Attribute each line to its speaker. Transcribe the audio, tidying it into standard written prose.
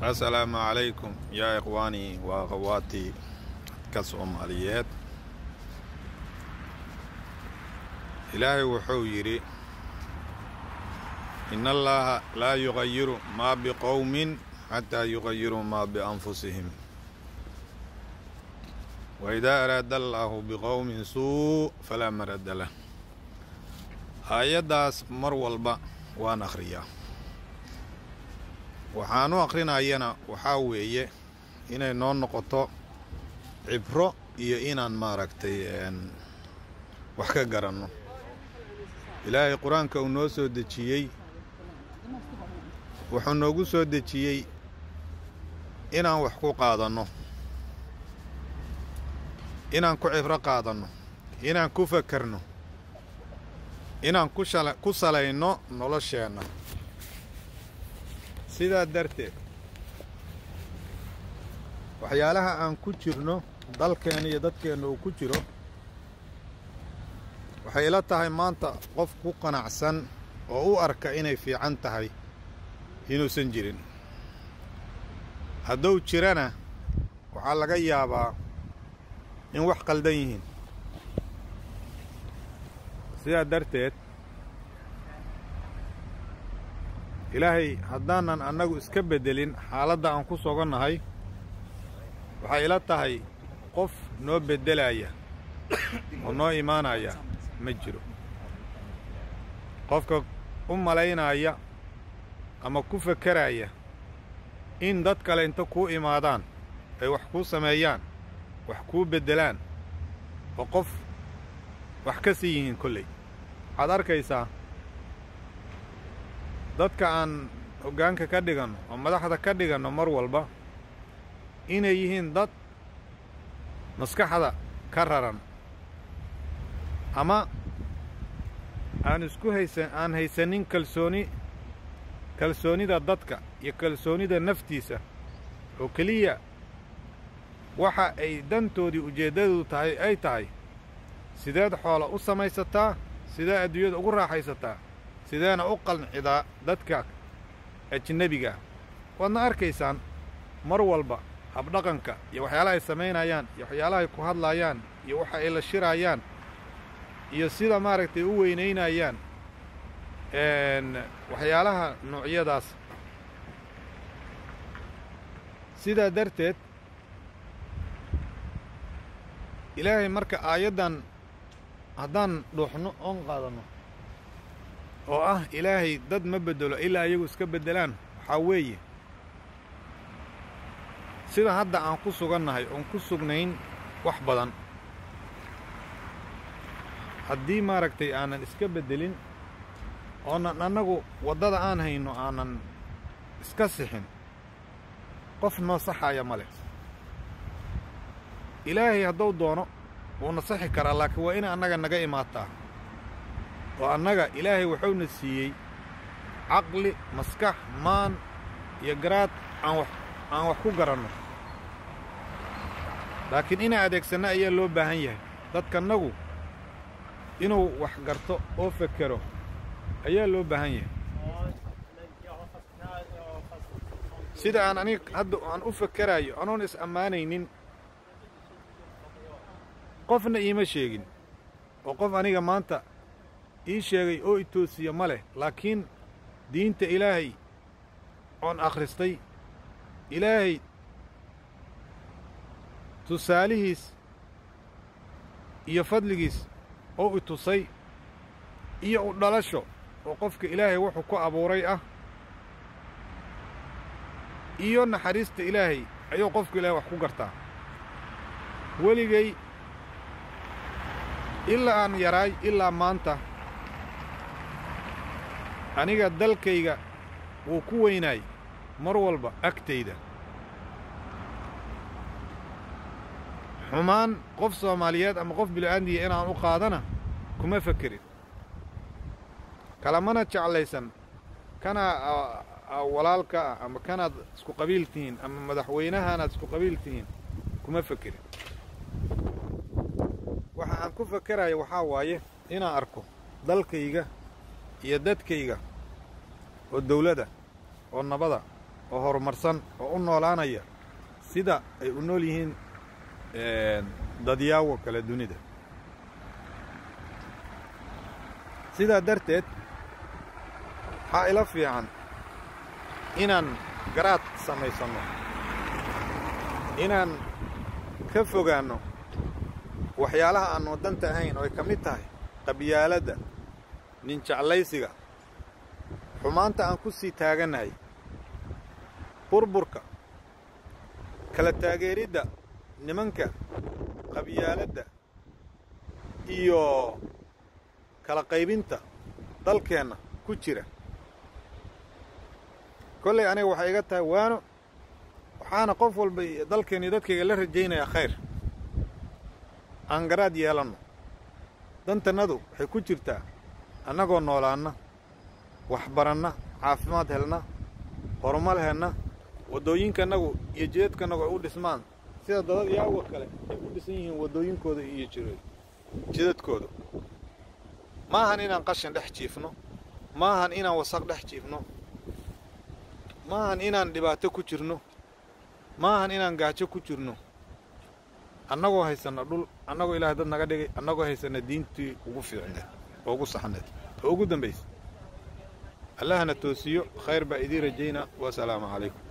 Speaker 1: السلام عليكم يا إخواني وأخواتي كالصوماليات. إلهي وحو يري إن الله لا يغير ما بقوم حتى يغيروا ما بأنفسهم، وإذا أراد الله بقوم سوء فلا مرد له. آياداس mar walba waan akhriyaa. waxaanu akhrinaayana waxaa weeye inay noo noqoto cibro iyo inaan maaragtay wax ka garanno. ilaahay quraanka uu noo soo dejiyey wuxuu noogu soo dejiyey inaan wax ku qaadanno, inaan ku cibro qaadanno, inaan ku fakarno, inaan ku salayno nolosheenna. sidaa darteed waxyaalaha aan ku jirno dalkeena iyo dadkeena uu ku jiro waxay ila tahay maanta qof ku qanacsan oo u arka inay fiican tahay inuusan jirin. hadduu jirana waxaa laga yaabaa in wax qaldan yihiin. sidaa darteed ilaahay haddaanan annagu iska beddelin xaaladda aan ku sogonnahay waxay ila tahay qof noo beddelaya oo noo imaanaya ma jiro. qofka u malaynaya ama ku fakeraya in dad kale inta kuu imaadaan ay wax kuu sameeyaan, wax kuu beddelaan, oo qof wax ka sii yihiin kolley. waxaad arkaysaa dadka aan hoggaanka ka dhiganno oo madaxda ka dhiganno mar walba inay yihiin dad maskaxda ka raran ama aan haysanin kalsoonida dadka iyo kalsoonida naftiisa, oo keliya waxa ay dantoodii ujeeddadu tahay ay tahay sideed xoola u samaysataa, sidee adduunyada ugu raaxaysataa, sideena u qancidaa dadka ajnabiga. waadna arkaysaan mar walba habdhaqanka iyo waxyaalaha ay samaynayaan iyo waxyaalaha ay ku hadlayaan iyo waxa ay la shirayaan iyo sida maaragtay u weynaynayaan waxyaalaha noocyadaas. sidaa darteed ilaahay marka aayaddan haddaan dhuuxno oon qaadanno oo ah ilaahay dad ma beddelo ilaa iyagu iska beddelaan, waxaa weeye sida hadda aan ku sugannahay oon ku sugnayn wax badan. haddii maaragtay aanan iska beddelin oonan annagu waddada aan hayno aanan iska sixin, qof noo saxaaya ma leh. ilaahay hadduu doono wuuna saxi karaa, laakiin waa inay annaga naga imaataa. oo annaga ilaahay wuxuuna siiyey caqli, maskax, maan iyo garaad aan wax ku garanno, laakiin inaan adeegsanno ayaa loo baahan yahay. dadkannagu inuu wax garto oo fekero ayaa loo baahan yahay. sida aan aniga hadda aan u fekeraayo anoon is ammaanaynin, qofna iima sheegin oo qof aniga maanta ii sheegay oo i toosiya ma leh. laakiin diinta ilaahay oon akhristay, ilaahay tusaalihiis iyo fadligiis oo i tusay, iyo u dhalasho oo qofka ilaahay wuxuu ku abuuray ah, iyo naxariista ilaahay ayuu qofka ilaahay wax ku gartaa. weligay ilaa aan yaraay ilaa maanta aniga dalkayga wuu ku weynaay mar walba agtayda. xumaan qof Soomaaliyeed ama qof bil'aandiya inaan u qaadana kuma fakerin, kalamana jeclaysan kana walaalka ah ama kanaad isku qabiil tihiin ama madaxweynahaanaad isku qabiil tihiin kuma fakerin. waxa aan ku fakerayo waxaa waaye inaan arko dalkayga iyo dadkayga oo dawladda oo nabada oo horumarsan oo u noolaanaya sida ay u nool yihiin dadyaawo kale dunida. sidaa darteed waxaa ila fiican inaan garaad samaysanno, inaan ka fogaanno waxyaalaha aan waddanta ahayn oo ay ka mid tahay qabyaaladda, nin jeclaysiga, xumaanta aan ku sii taagannahay, burburka, kala taageeridda nimanka qabyaaladda iyo kala qaybinta dalkeenna ku jira. kollay aniga waxay iga tahay waano, waxaana qof walba dalkeenni dadkayga la rajaynayaa khayr. aan garaad yeelanno, dantannadu waxay ku jirtaa annagoo noolaanna, waxbaranna, caafimaad helna, horumar helna, waddooyinkannagu iyo jidadkannagu ay u dhismaan sida dadyaawo kale ay u dhisan yihiin waddooyinkooda iyo jidadkooda. maahan inaan qashin dhex jiifno, maahan inaan wasaq dhex jiifno, maahan inaan dhibaato ku jirno, maahan inaan gaajo ku jirno. annagoo haysanna dhul, annagoo ilaahay dad naga dhigay, annagoo haysanna diintii ugu fiicneed oo ugu saxneed oo ugu dambaysa. allahna toosiyo. khayr baa idiin rajaynaa. wasalaamu calaykum.